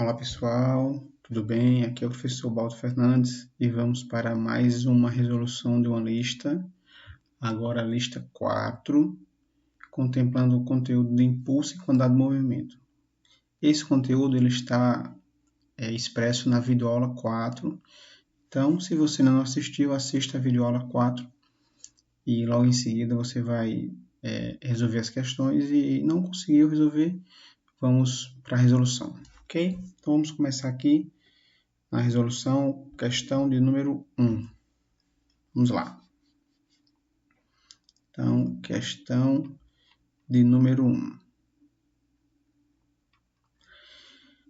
Olá pessoal, tudo bem? Aqui é o professor Baldo Fernandes e vamos para mais uma resolução de uma lista, agora a lista 4, contemplando o conteúdo de impulso e quantidade de movimento. Esse conteúdo ele está expresso na videoaula 4, então se você não assistiu, assista a videoaula 4 e logo em seguida você vai resolver as questões e não conseguiu resolver, vamos para a resolução, ok? Então vamos começar aqui. Na resolução, questão de número 1. Vamos lá. Então, questão de número 1.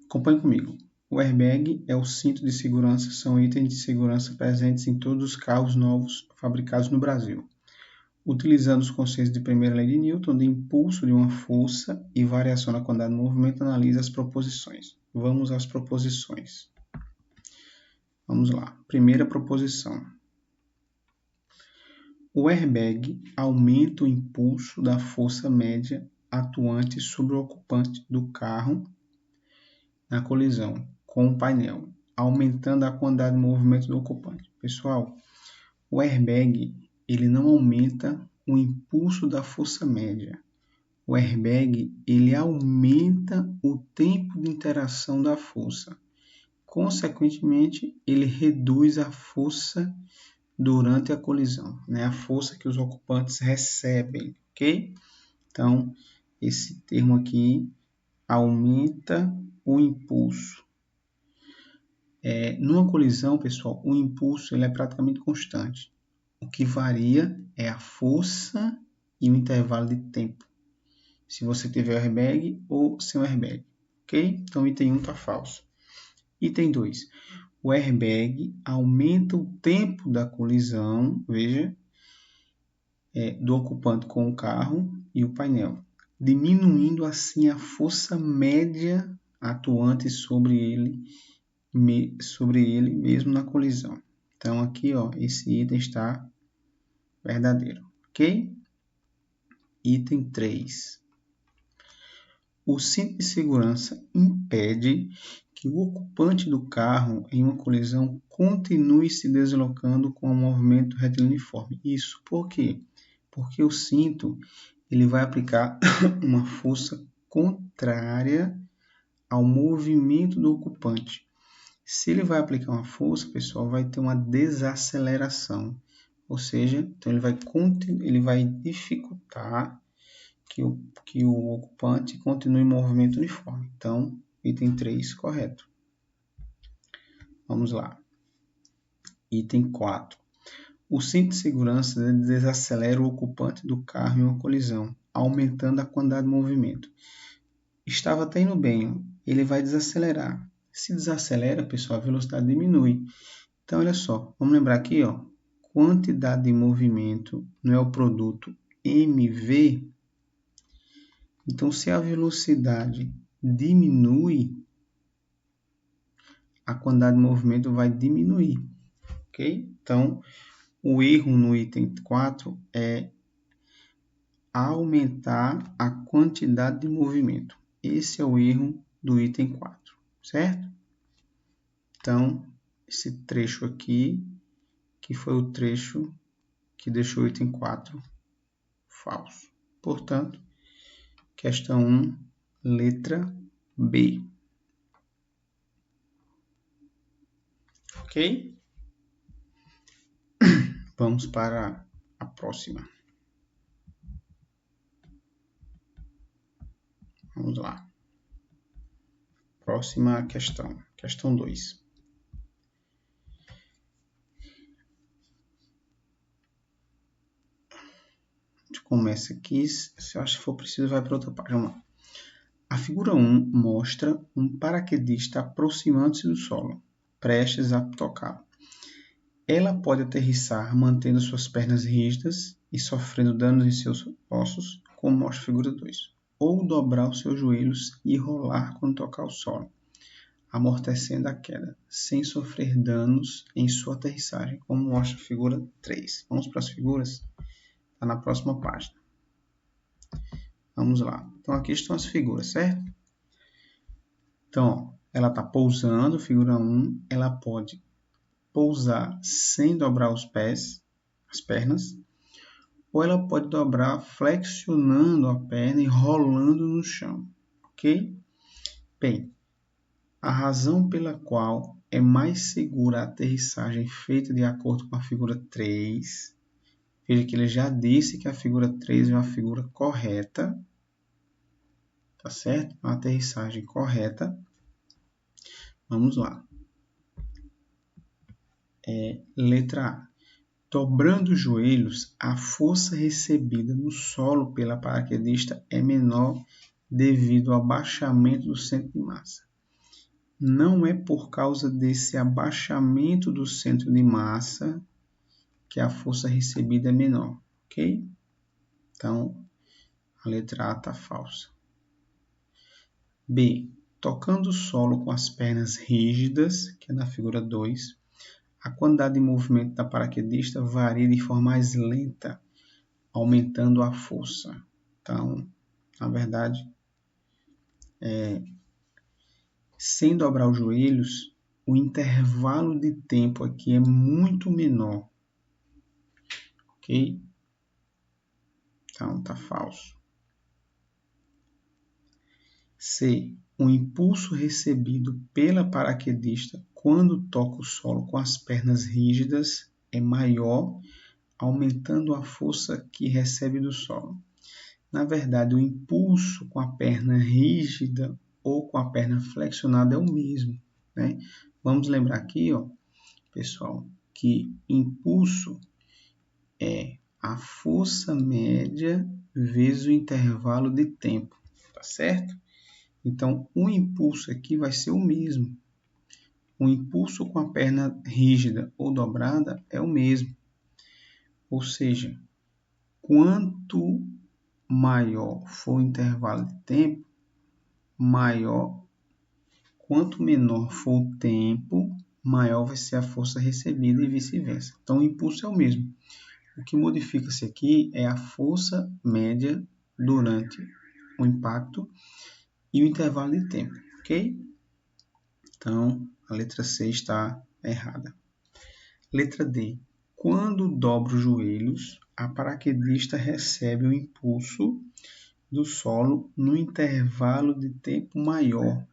Acompanhe comigo. O airbag é o cinto de segurança, são itens de segurança presentes em todos os carros novos fabricados no Brasil. Utilizando os conceitos de primeira lei de Newton, de impulso de uma força e variação na quantidade de movimento, analisa as proposições. Vamos às proposições. Vamos lá. Primeira proposição. O airbag aumenta o impulso da força média atuante sobre o ocupante do carro na colisão com o painel, aumentando a quantidade de movimento do ocupante. Pessoal, o airbag ele não aumenta o impulso da força média. O airbag ele aumenta o tempo de interação da força. Consequentemente, ele reduz a força durante a colisão, né? A força que os ocupantes recebem, ok? Então, esse termo aqui aumenta o impulso. Numa colisão, pessoal, o impulso ele é praticamente constante. O que varia é a força e o intervalo de tempo. Se você tiver airbag ou sem airbag, ok? Então, item 1 está falso. Item 2. O airbag aumenta o tempo da colisão, veja, do ocupante com o carro e o painel, diminuindo assim a força média atuante sobre ele mesmo na colisão. Então aqui, ó, esse item está verdadeiro, ok? Item 3. O cinto de segurança impede que o ocupante do carro em uma colisão continue se deslocando com o movimento retiliniforme. Isso por quê? Porque o cinto ele vai aplicar uma força contrária ao movimento do ocupante. Se ele vai aplicar uma força, pessoal, vai ter uma desaceleração. Ou seja, então ele vai dificultar que o ocupante continue em movimento uniforme. Então, item 3, correto. Vamos lá. Item 4. O cinto de segurança desacelera o ocupante do carro em uma colisão, aumentando a quantidade de movimento. Estava até indo bem, ele vai desacelerar. Se desacelera, pessoal, a velocidade diminui. Então, olha só, vamos lembrar aqui, ó, quantidade de movimento não é o produto mv. Então, se a velocidade diminui, a quantidade de movimento vai diminuir, ok? Então, o erro no item 4 é aumentar a quantidade de movimento. Esse é o erro do item 4, certo? Então, esse trecho aqui, que foi o trecho que deixou o item 4 falso. Portanto, questão 1, letra B. Ok? Vamos para a próxima. Vamos lá. Próxima questão. Questão 2. A gente começa aqui. Se eu acho que for preciso, vai para outra página. Vamos lá. A figura 1 mostra um paraquedista aproximando-se do solo, prestes a tocá-lo. Ela pode aterrissar mantendo suas pernas rígidas e sofrendo danos em seus ossos, como mostra a figura 2, ou dobrar os seus joelhos e rolar quando tocar o solo, amortecendo a queda, sem sofrer danos em sua aterrissagem, como mostra a figura 3. Vamos para as figuras? Está na próxima página. Vamos lá. Então, aqui estão as figuras, certo? Então, ó, ela está pousando, figura 1, ela pode pousar sem dobrar os pés, as pernas, ou ela pode dobrar flexionando a perna e rolando no chão, ok? Bem, a razão pela qual é mais segura a aterrissagem feita de acordo com a figura 3, veja que ele já disse que a figura 3 é uma figura correta, tá certo? Uma aterrissagem correta. Vamos lá. Letra A. Dobrando os joelhos, a força recebida no solo pela paraquedista é menor devido ao abaixamento do centro de massa. Não é por causa desse abaixamento do centro de massa que a força recebida é menor, ok? Então, a letra A está falsa. B. Tocando o solo com as pernas rígidas, que é na figura 2, a quantidade de movimento da paraquedista varia de forma mais lenta, aumentando a força. Então, na verdade, sem dobrar os joelhos, o intervalo de tempo aqui é muito menor, ok? Então, está falso. C. O impulso recebido pela paraquedista quando toca o solo com as pernas rígidas é maior, aumentando a força que recebe do solo. Na verdade, o impulso com a perna rígida ou com a perna flexionada é o mesmo, né? Vamos lembrar aqui, ó, pessoal, que impulso é a força média vezes o intervalo de tempo, tá certo? Então, o impulso aqui vai ser o mesmo. O impulso com a perna rígida ou dobrada é o mesmo. Ou seja, quanto maior for o intervalo de tempo, quanto menor for o tempo, maior vai ser a força recebida e vice-versa. Então, o impulso é o mesmo. O que modifica-se aqui é a força média durante o impacto e o intervalo de tempo, ok? Então, a letra C está errada. Letra D. Quando dobra os joelhos, a paraquedista recebe o impulso do solo no intervalo de tempo maior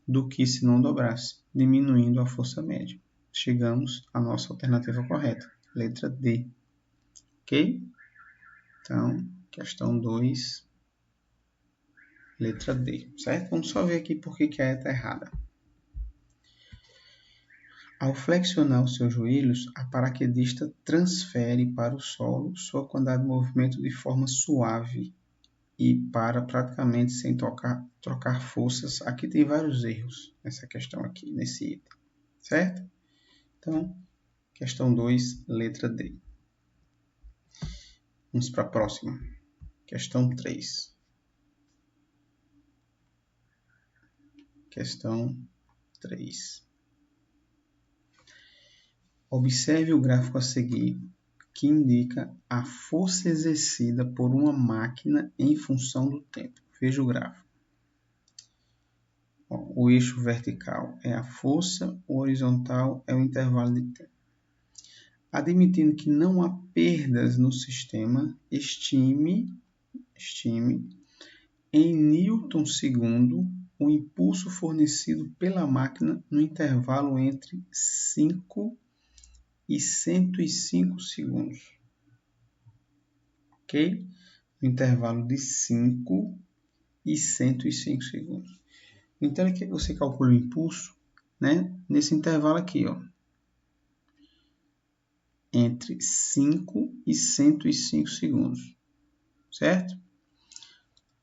do que se não dobrasse, diminuindo a força média. Chegamos à nossa alternativa correta, letra D. Ok? Então, questão 2, letra D, certo? Vamos só ver aqui por que a E está errada. Ao flexionar os seus joelhos, a paraquedista transfere para o solo sua quantidade de movimento de forma suave e para praticamente sem trocar forças. Aqui tem vários erros nessa questão aqui, nesse item, certo? Então, questão 2, letra D. Vamos para a próxima. Questão 3. Questão 3. Observe o gráfico a seguir, que indica a força exercida por uma máquina em função do tempo. Veja o gráfico. O eixo vertical é a força, o horizontal é o intervalo de tempo. Admitindo que não há perdas no sistema, estime em newton segundo o impulso fornecido pela máquina no intervalo entre 5 e 105 segundos. Ok? No intervalo de 5 e 105 segundos. Então, aqui você calcula o impulso, né? Nesse intervalo aqui, ó, entre 5 e 105 segundos, certo?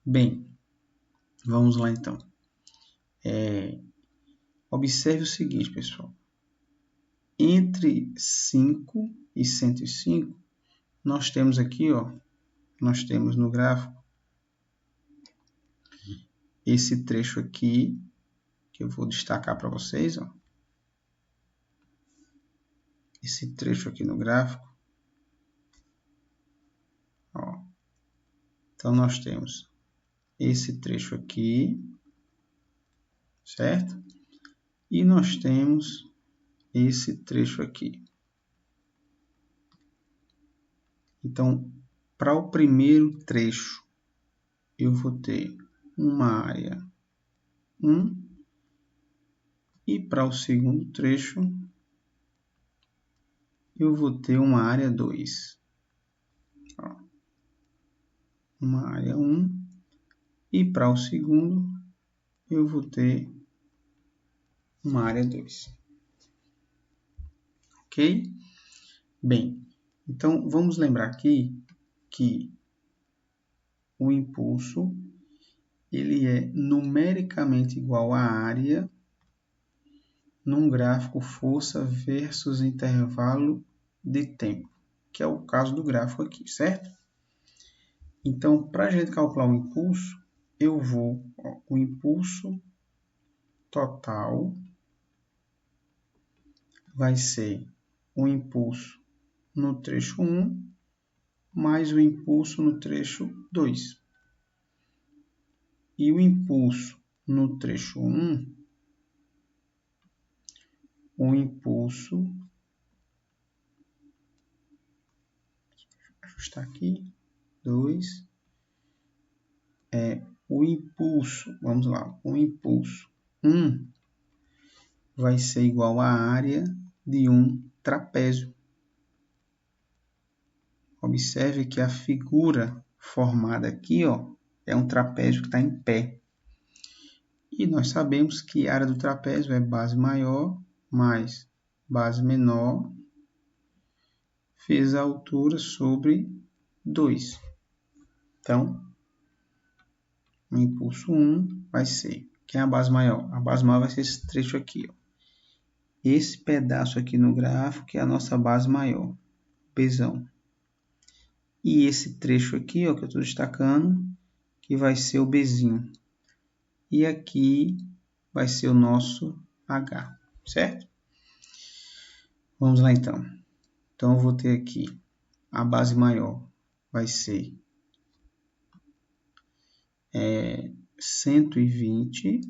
Bem, vamos lá então. Observe o seguinte, pessoal. Entre 5 e 105, nós temos aqui, ó, nós temos no gráfico esse trecho aqui, que eu vou destacar para vocês, ó. Esse trecho aqui no gráfico, ó. Então, nós temos esse trecho aqui, certo? E nós temos esse trecho aqui. Então, para o primeiro trecho, eu vou ter uma área 1. E para o segundo trecho, eu vou ter uma área 2. Uma área 1. E para o segundo, eu vou ter uma área 2. Ok? Bem, então vamos lembrar aqui que o impulso ele é numericamente igual à área num gráfico força versus intervalo de tempo, que é o caso do gráfico aqui, certo? Então, para a gente calcular o impulso, o impulso total vai ser o impulso no trecho 1 mais o impulso no trecho 2. E o impulso no trecho 1, o impulso, ajustar aqui, 2, o impulso, vamos lá, o impulso 1 vai ser igual à área de um trapézio. Observe que a figura formada aqui, ó, é um trapézio que está em pé. E nós sabemos que a área do trapézio é base maior mais base menor vezes a altura sobre 2. Então, o impulso 1 vai ser, quem é a base maior? A base maior vai ser esse trecho aqui, ó. Esse pedaço aqui no gráfico que é a nossa base maior, Bzão. E esse trecho aqui, ó, que eu estou destacando, que vai ser o Bzinho. E aqui vai ser o nosso H, certo? Vamos lá então. Então eu vou ter aqui a base maior vai ser 120,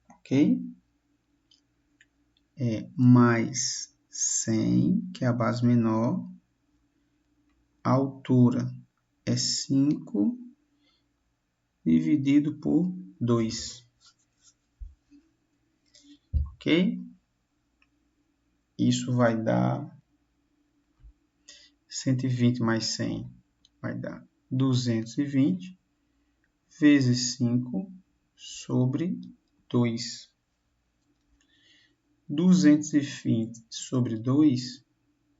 ok? Mais 100, que é a base menor. A altura é 5 dividido por 2, ok? Isso vai dar 120 mais 100, vai dar 220 vezes 5 sobre 2. 220 sobre 2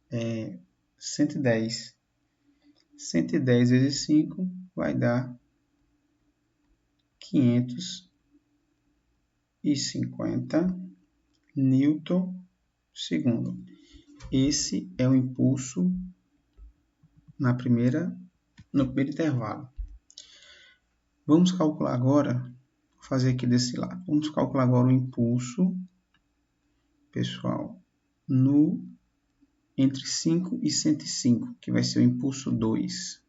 é 110. 110 vezes 5 vai dar 550 Newton segundo. Esse é o impulso no primeiro intervalo. Vamos calcular agora, vou fazer aqui desse lado. Vamos calcular agora o impulso, pessoal, entre 5 e 105, que vai ser o impulso 2.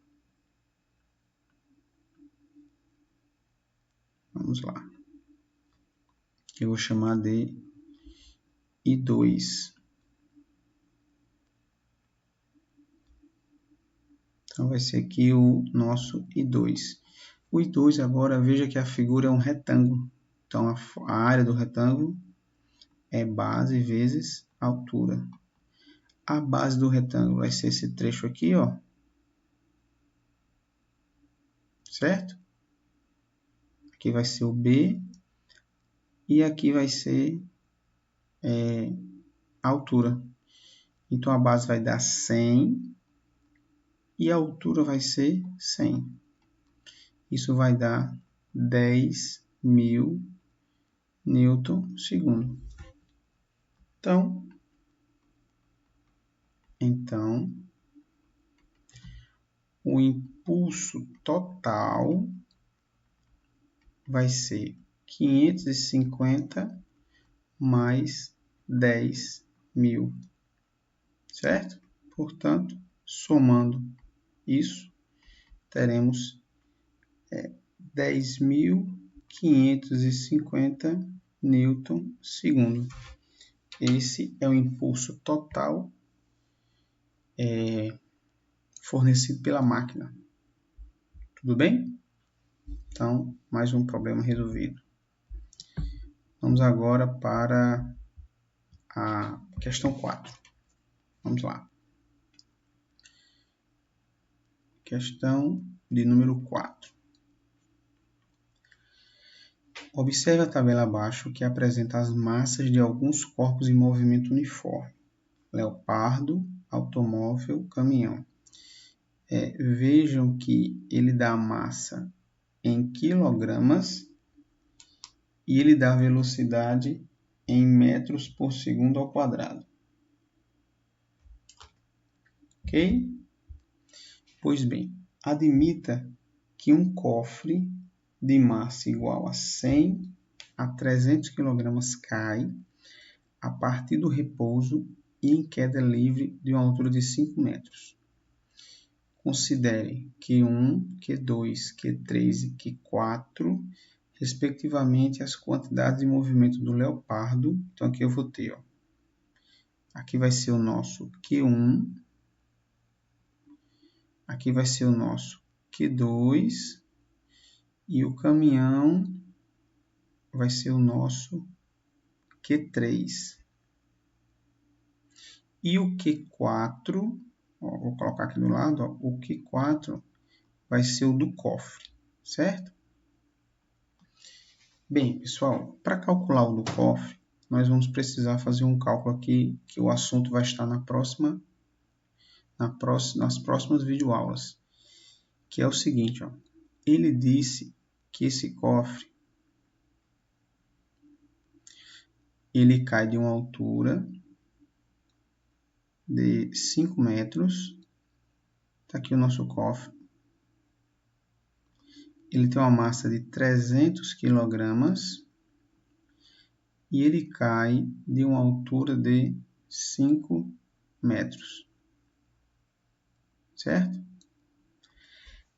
Vamos lá. Eu vou chamar de I2. Então, vai ser aqui o nosso I2. O I2 agora, veja que a figura é um retângulo. Então, a área do retângulo é base vezes altura. A base do retângulo vai ser esse trecho aqui, ó. Certo? Aqui vai ser o B. E aqui vai ser a altura. Então, a base vai dar 100 e a altura vai ser 100. Isso vai dar 10.000 Newton segundo. Então, o impulso total vai ser 550 mais 10.000, certo? Portanto, somando isso, teremos 10.000 550 Newton segundo. Esse é o impulso total fornecido pela máquina. Tudo bem? Então, mais um problema resolvido. Vamos agora para a questão 4. Vamos lá. Questão de número 4. Observe a tabela abaixo que apresenta as massas de alguns corpos em movimento uniforme. Leopardo, automóvel, caminhão. Vejam que ele dá a massa em quilogramas e ele dá a velocidade em metros por segundo ao quadrado. Ok? Pois bem, admita que um cofre de massa igual a 100 a 300 kg cai a partir do repouso e em queda livre de uma altura de 5 metros. Considere Q1, Q2, Q3 e Q4, respectivamente, as quantidades de movimento do leopardo. Então, aqui eu vou ter, aqui vai ser o nosso Q1, aqui vai ser o nosso Q2 e o caminhão vai ser o nosso Q3. E o Q4, vou colocar aqui do lado, o Q4 vai ser o do cofre, certo? Bem, pessoal, para calcular o do cofre, nós vamos precisar fazer um cálculo aqui, que o assunto vai estar nas próximas videoaulas, que é o seguinte, ele disse que esse cofre ele cai de uma altura de 5 metros. Está aqui o nosso cofre. Ele tem uma massa de 300 kg e ele cai de uma altura de 5 metros. Certo?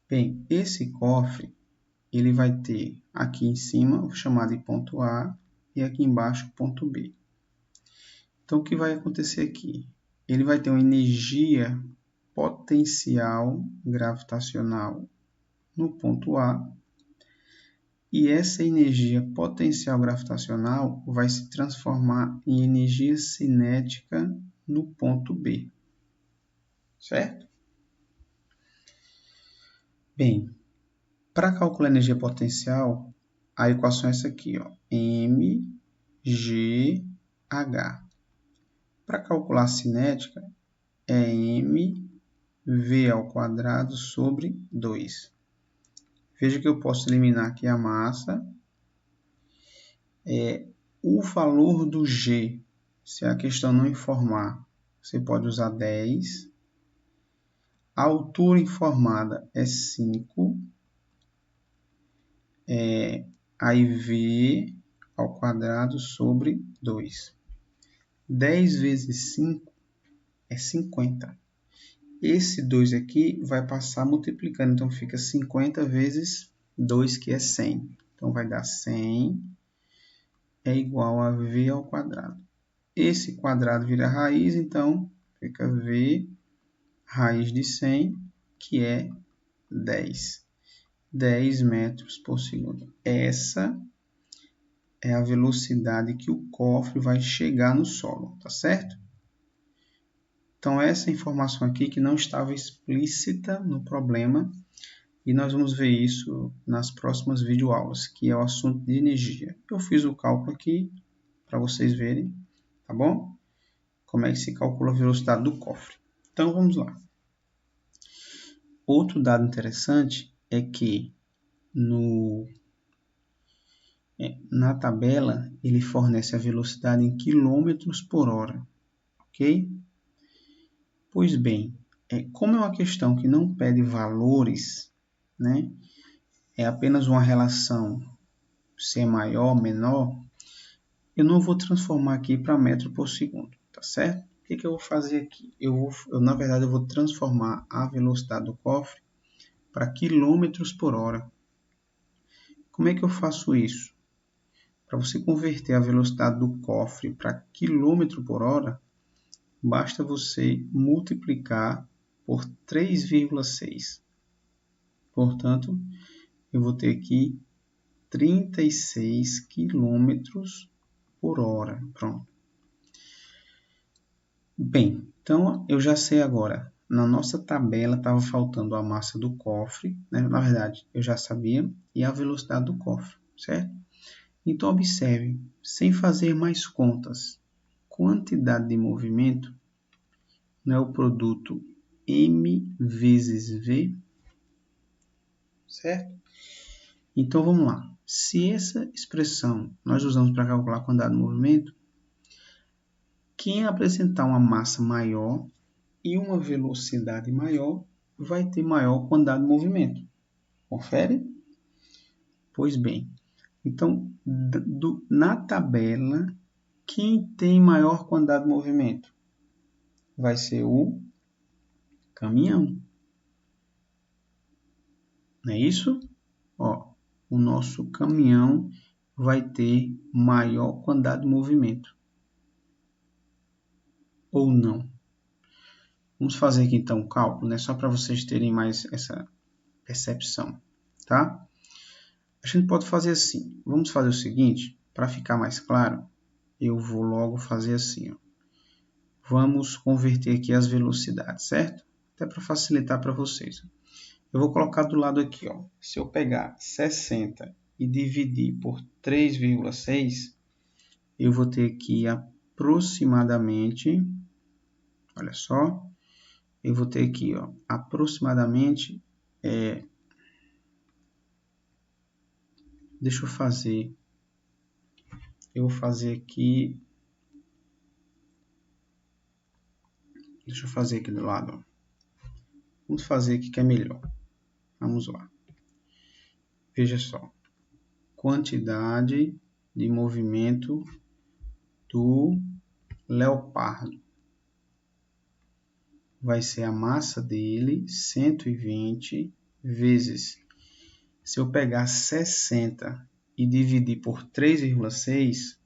Bem, esse cofre ele vai ter aqui em cima o chamado de ponto A e aqui embaixo ponto B. Então, o que vai acontecer aqui? Ele vai ter uma energia potencial gravitacional no ponto A e essa energia potencial gravitacional vai se transformar em energia cinética no ponto B. Certo? Bem, para calcular a energia potencial, a equação é essa aqui, mgh. Para calcular a cinética, é mv ao quadrado sobre 2. Veja que eu posso eliminar aqui a massa. O valor do g, se a questão não informar, você pode usar 10. A altura informada é 5. Aí v ao quadrado sobre 2. 10 vezes 5 é 50. Esse 2 aqui vai passar multiplicando, então fica 50 vezes 2, que é 100. Então, vai dar 100 é igual a v ao quadrado. Esse quadrado vira raiz, então fica v raiz de 100, que é 10. 10 metros por segundo. Essa é a velocidade que o cofre vai chegar no solo, tá certo? Então, essa informação aqui que não estava explícita no problema, e nós vamos ver isso nas próximas videoaulas, que é o assunto de energia. Eu fiz o cálculo aqui para vocês verem, tá bom? Como é que se calcula a velocidade do cofre. Então, vamos lá. Outro dado interessante é que na tabela ele fornece a velocidade em quilômetros por hora, ok? Pois bem, como é uma questão que não pede valores, né? É apenas uma relação se é maior ou menor, eu não vou transformar aqui para metro por segundo, tá certo? O que eu vou fazer aqui? Na verdade, eu vou transformar a velocidade do cofre para quilômetros por hora. como é que eu faço isso? Para você converter a velocidade do cofre para quilômetro por hora, basta você multiplicar por 3,6. Portanto, eu vou ter aqui 36 quilômetros por hora. Pronto. Bem, então eu já sei agora. Na nossa tabela estava faltando a massa do cofre, né? Na verdade, eu já sabia, e a velocidade do cofre, certo? Então, observe, sem fazer mais contas, quantidade de movimento não é o produto M vezes V, certo? Então, vamos lá. Se essa expressão nós usamos para calcular a quantidade de movimento, quem apresentar uma massa maior e uma velocidade maior vai ter maior quantidade de movimento. Confere? Pois bem, então, na tabela, quem tem maior quantidade de movimento? Vai ser o caminhão. Não é isso? Ó, o nosso caminhão vai ter maior quantidade de movimento. Ou não? Vamos fazer aqui então o cálculo, né? Só para vocês terem mais essa percepção, tá? A gente pode fazer assim. Vamos fazer o seguinte, para ficar mais claro, eu vou logo fazer assim, ó. Vamos converter aqui as velocidades, certo? Até para facilitar para vocês. Eu vou colocar do lado aqui, ó. Se eu pegar 60 e dividir por 3,6, eu vou ter aqui aproximadamente, olha só, eu vou ter aqui, ó, aproximadamente, deixa eu vou fazer aqui, deixa eu fazer aqui do lado, ó. Vamos fazer aqui que é melhor. Vamos lá. Veja só. Quantidade de movimento do leopardo. Vai ser a massa dele, 120 vezes. Se eu pegar 60 e dividir por 3,6,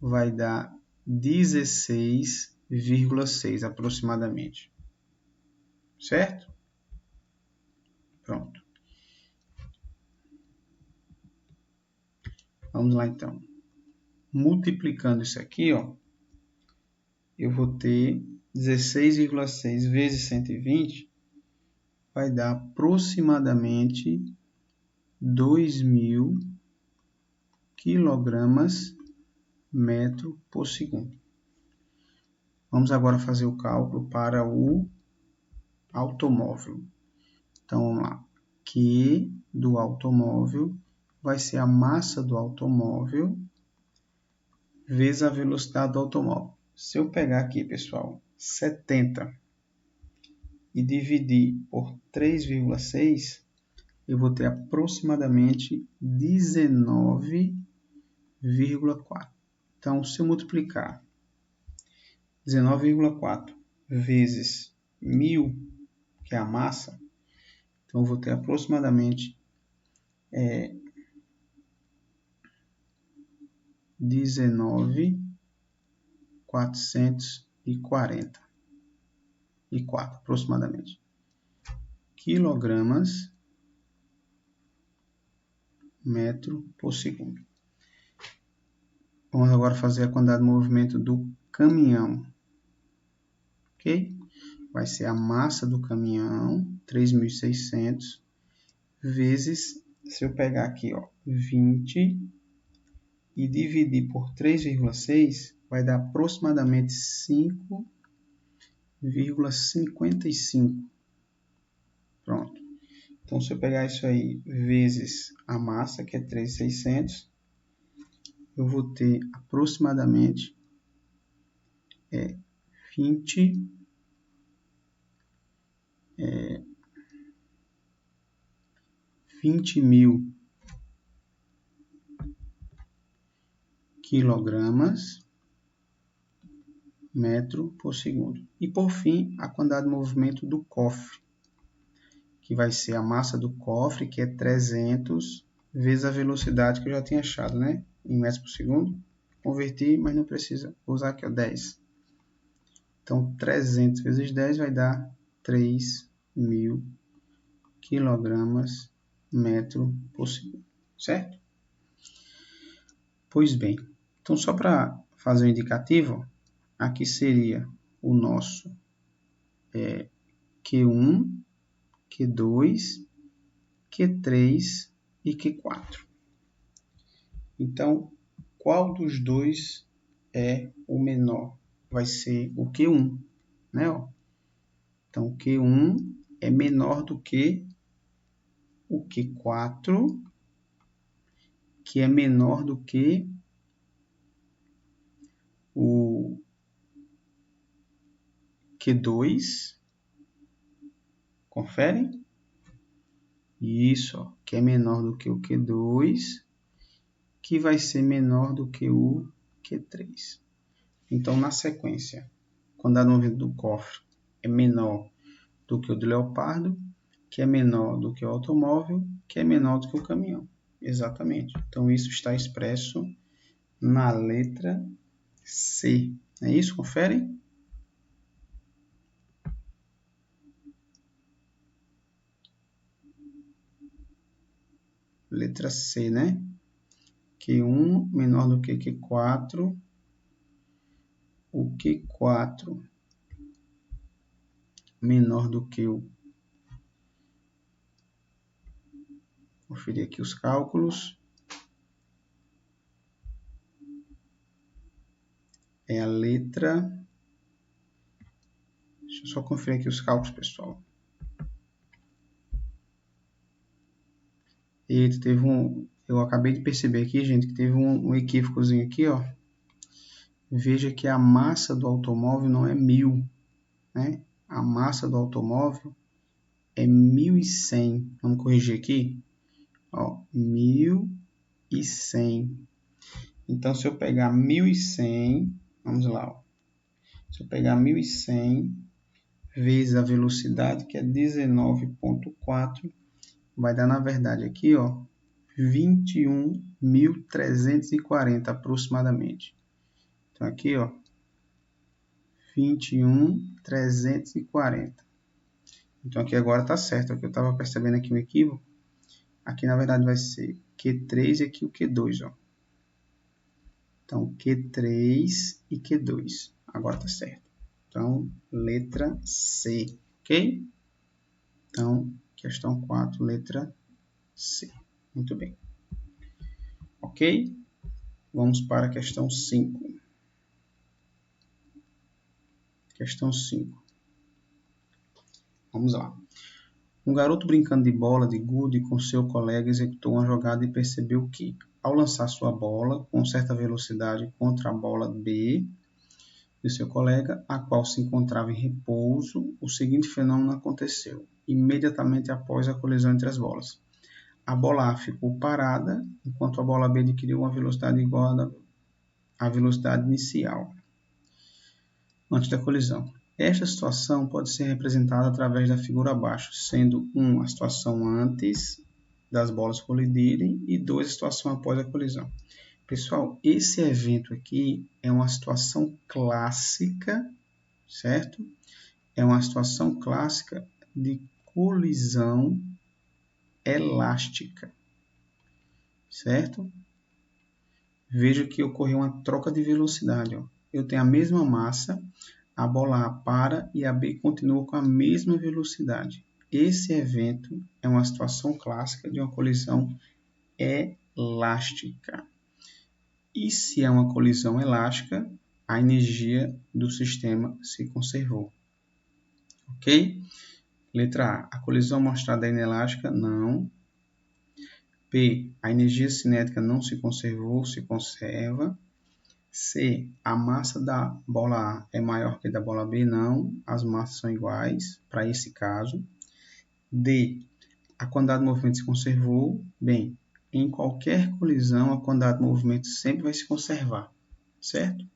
vai dar 16,6 aproximadamente. Certo? Pronto. Vamos lá então. Multiplicando isso aqui, ó, eu vou ter 16,6 vezes 120, vai dar aproximadamente 2.000 quilogramas metro por segundo. Vamos agora fazer o cálculo para o automóvel. Então, vamos lá. Q do automóvel vai ser a massa do automóvel vezes a velocidade do automóvel. Se eu pegar aqui, pessoal, 70 e dividir por 3,6, eu vou ter aproximadamente 19,4. Então, se eu multiplicar 19,4 vezes 1.000, que é a massa, então eu vou ter aproximadamente 19.440 aproximadamente quilogramas metro por segundo. Vamos agora fazer a quantidade de movimento do caminhão. Ok? Vai ser a massa do caminhão, 3.600, vezes, se eu pegar aqui, ó, 20 e dividir por 3,6, vai dar aproximadamente 5,55. Pronto. Então, se eu pegar isso aí vezes a massa, que é 3.600, eu vou ter aproximadamente 20.000 quilogramas metro por segundo. E, por fim, a quantidade de movimento do cofre, que vai ser a massa do cofre, que é 300 vezes a velocidade que eu já tinha achado, né? Em metros por segundo. Converti, mas não precisa. Vou usar aqui, ó, 10. Então, 300 vezes 10 vai dar 3.000 quilogramas metro por segundo, certo? Pois bem, então só para fazer um indicativo, aqui seria o nosso Q1, Q2, Q3 e Q4. Então, qual dos dois é o menor? Vai ser o Q1, né? Então, o Q1 é menor do que o Q4, que é menor do que o Q2. Conferem? Isso, ó, que é menor do que o Q2, que vai ser menor do que o Q3. Então, na sequência, quando a nuvem do cofre é menor do que o do leopardo, que é menor do que o automóvel, que é menor do que o caminhão. Exatamente. Então, isso está expresso na letra C. É isso? Conferem? Letra C, né? Q1 menor do que Q4. O Q4 menor do que o... Conferir aqui os cálculos. É a letra... Deixa eu só conferir aqui os cálculos, pessoal. Eita, teve um... Eu acabei de perceber aqui, gente, que teve um equívocozinho aqui, ó. Veja que a massa do automóvel não é 1.000, né? A massa do automóvel é 1.100. Vamos corrigir aqui. Ó, 1.100. Então, se eu pegar 1.100, vamos lá, ó. Se eu pegar 1.100 vezes a velocidade, que é 19,4, vai dar, na verdade, aqui, ó, 21.340 aproximadamente. Então, aqui, ó, 21.340. Então, aqui agora está certo. Aqui eu estava percebendo aqui um equívoco. Aqui, na verdade, vai ser Q3 e aqui o Q2, ó. Então, Q3 e Q2. Agora está certo. Então, letra C, ok? Então, questão 4, letra C. Muito bem. Ok? Vamos para a questão 5. Questão 5. Vamos lá. Um garoto brincando de bola de gude com seu colega executou uma jogada e percebeu que, ao lançar sua bola com certa velocidade contra a bola B de seu colega, a qual se encontrava em repouso, o seguinte fenômeno aconteceu, imediatamente após a colisão entre as bolas. A bola A ficou parada, enquanto a bola B adquiriu uma velocidade igual à velocidade inicial, antes da colisão. Esta situação pode ser representada através da figura abaixo, sendo 1 a situação antes das bolas colidirem e 2 a situação após a colisão. Pessoal, esse evento aqui é uma situação clássica, certo? É uma situação clássica de colisão elástica, certo? Veja que ocorreu uma troca de velocidade. Ó. Eu tenho a mesma massa, a bola A para e a B continua com a mesma velocidade. Esse evento é uma situação clássica de uma colisão elástica. E se é uma colisão elástica, a energia do sistema se conservou. Ok? Letra A. A colisão mostrada é inelástica? Não. B. A energia cinética não se conservou, se conserva. C. A massa da bola A é maior que a da bola B? Não. As massas são iguais para esse caso. D. A quantidade de movimento se conservou? Bem, em qualquer colisão, a quantidade de movimento sempre vai se conservar, certo?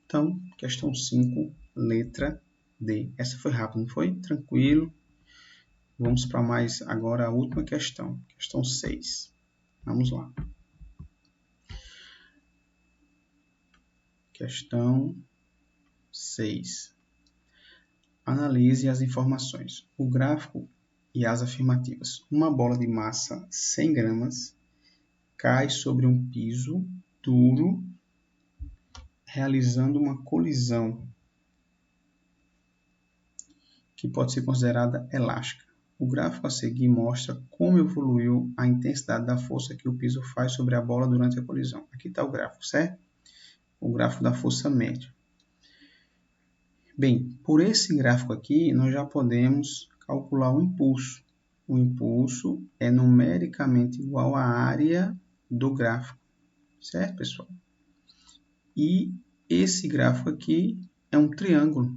Então, questão 5, letra D. Essa foi rápida, não foi? Tranquilo. Vamos para mais agora a última questão. Questão 6. Vamos lá. Questão 6. Analise as informações. O gráfico e as afirmativas. Uma bola de massa 100 gramas cai sobre um piso duro, realizando uma colisão que pode ser considerada elástica. O gráfico a seguir mostra como evoluiu a intensidade da força que o piso faz sobre a bola durante a colisão. Aqui está o gráfico, certo? O gráfico da força média. Bem, por esse gráfico aqui, nós já podemos calcular o impulso. O impulso é numericamente igual à área do gráfico, certo, pessoal? E esse gráfico aqui é um triângulo.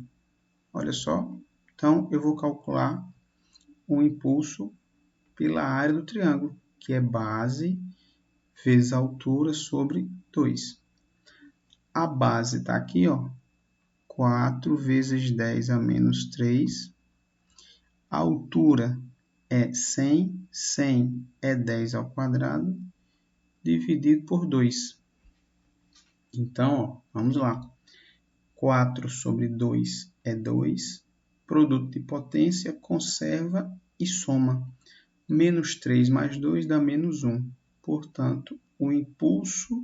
Olha só. Então, eu vou calcular o impulso pela área do triângulo, que é base vezes a altura sobre 2. A base está aqui, ó, 4 vezes 10 a menos 3. A altura é 100, 100 é 10 ao quadrado, dividido por 2. Então, ó, vamos lá. 4 sobre 2 é 2. Produto de potência, conserva e soma. Menos 3 mais 2 dá menos 1. Portanto, o impulso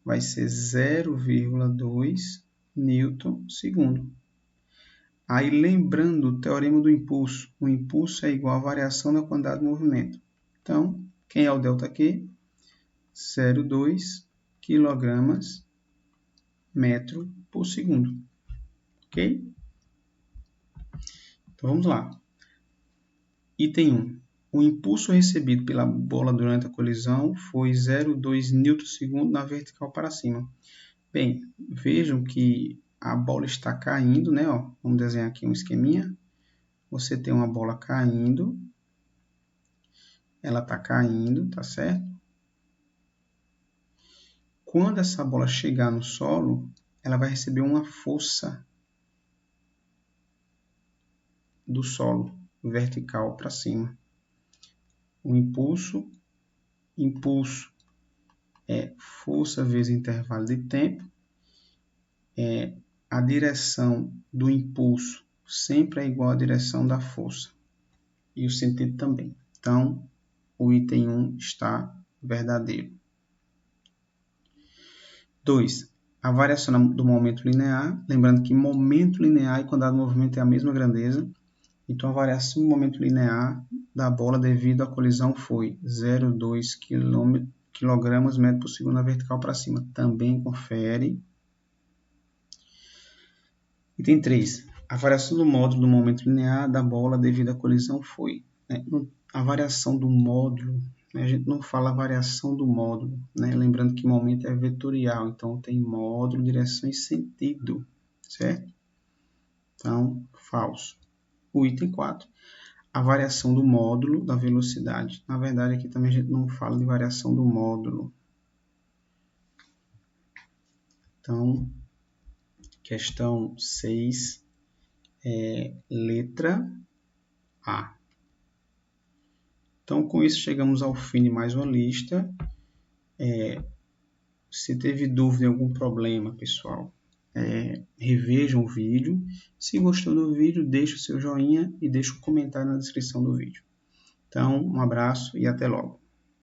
vai ser 0,2 newton segundo. Aí, lembrando o teorema do impulso, o impulso é igual à variação da quantidade de movimento. Então, quem é o ΔQ? 0,2 kg metro por segundo. Ok? Então, vamos lá. Item 1. O impulso recebido pela bola durante a colisão foi 0,2 Nm na vertical para cima. Bem, vejam que a bola está caindo, né? Ó, vamos desenhar aqui um esqueminha. Você tem uma bola caindo. Ela está caindo, tá certo? Quando essa bola chegar no solo, ela vai receber uma força do solo vertical para cima. O impulso é força vezes intervalo de tempo. A direção do impulso sempre é igual à direção da força. E o sentido também. Então, o item 1 está verdadeiro. 2. A variação do momento linear. Lembrando que momento linear e quantidade de movimento é a mesma grandeza. Então, a variação do momento linear da bola devido à colisão foi 0,2 kg metro por segundo na vertical para cima. Também confere. Item 3. A variação do módulo do momento linear da bola devido à colisão foi. A variação do módulo, a gente não fala variação do módulo, né? Lembrando que momento é vetorial, então tem módulo, direção e sentido, certo? Então, falso. O item 4. A variação do módulo da velocidade. Na verdade, aqui também a gente não fala de variação do módulo. Então, questão 6, letra A. Então, com isso, chegamos ao fim de mais uma lista. Se teve dúvida em algum problema, pessoal, revejam o vídeo. Se gostou do vídeo, deixe o seu joinha e deixe um comentário na descrição do vídeo. Então, um abraço e até logo.